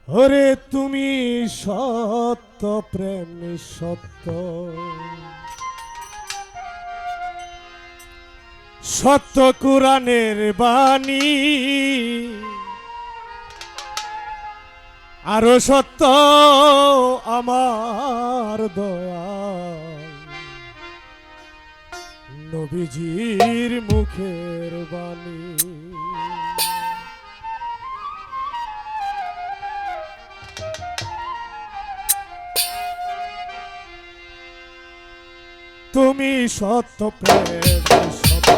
ওরে তুমি সত্য প্রেম সত্য সত্য কুরআনের বাণী আরো সত্য আমার দয়াল নবীজির মুখের বাণী। তুমি সত্য প্রেম সত্য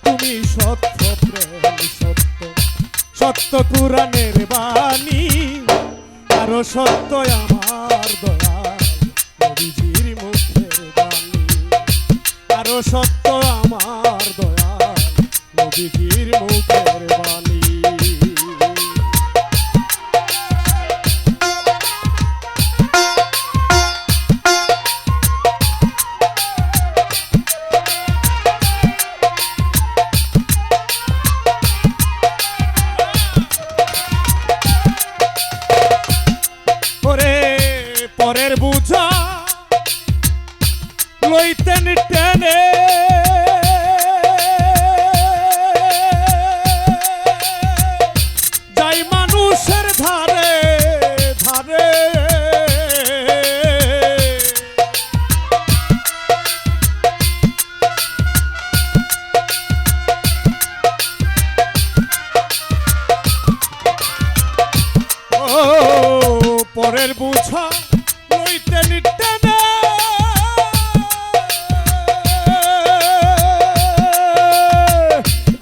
তুমি সত্য প্রেম সত্য সত্য কুরআনের বাণী আরো সত্য আমার দয়াল নবীজির মুখের বাণী আরো সত্য আমার দয়াল নবীজির মুখের বাণী। পরের বুঝা লইতেন টেনে যাই মানুষের ধারে ধারে ও পরের বুঝা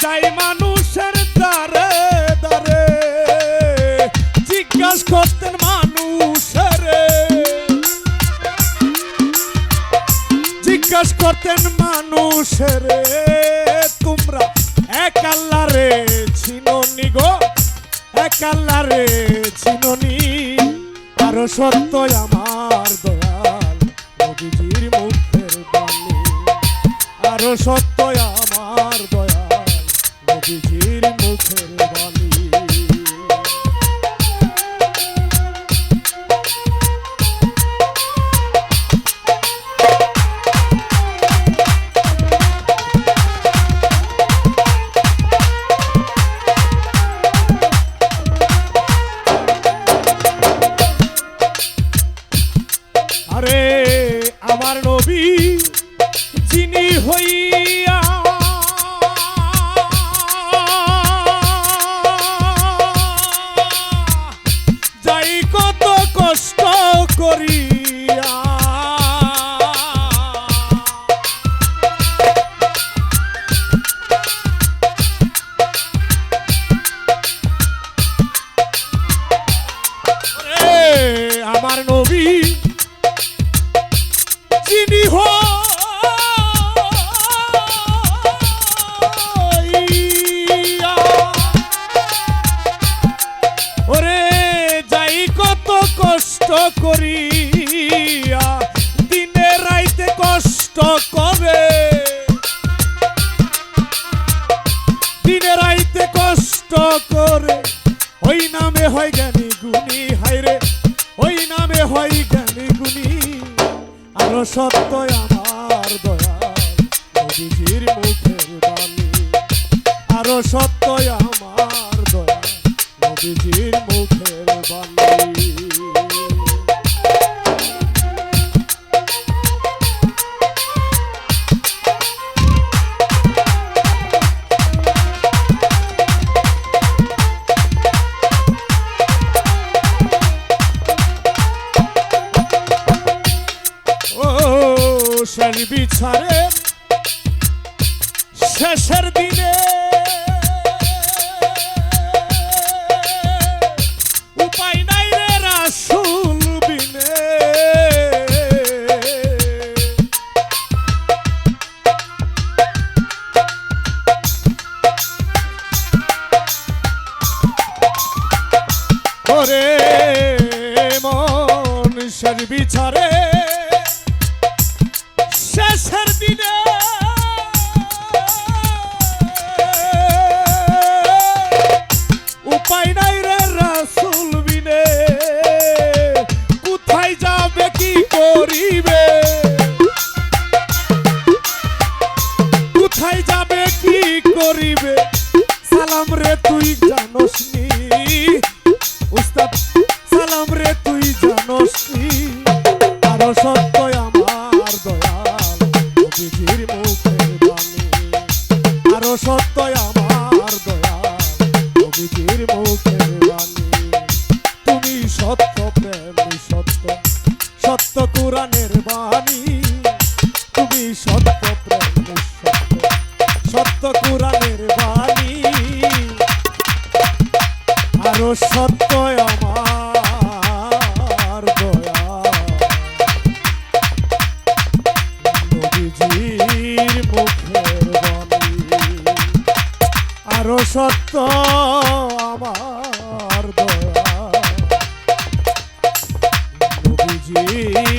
যাই মানুষের দ্বারে দ্বারে জিজ্ঞাসা করতেন মানুষের জিজ্ঞাসা করতেন মানুষের তোমরা এক আল্লাহ রে চিনোনি গো এক আল্লাহ রে চিনোনি আরো সত্য আমার দয়াল নবীজির মুখের বাণী আরো সত্য আমার দয়াল নবীজির মুখের বাণী। আরে আমার নবী যিনি হইয়া যাই কত কষ্ট করিয়া আমার নবী যিনি হইয়া ওরে যাই কত কষ্ট করিয়া দিনে রাইতে কষ্ট করে দিনে রাইতে কষ্ট করে ওই নামে হয় জ্ঞানী গুণী হায়রে ওই নামে হয় জ্ঞানী গুণী আরো সত্য আমার দয়াল নবীজির মুখের বাণী আরো সত্য আমার দয়াল নবীজির মুখের বাণী। শেষ বিচারে শেষের দিনে উপায় নাই রে রাসূল বিনে ওরে মন শেষ বিচারে শেষের দিনে উপায় নাই রে রাসূল বিনে নবীজি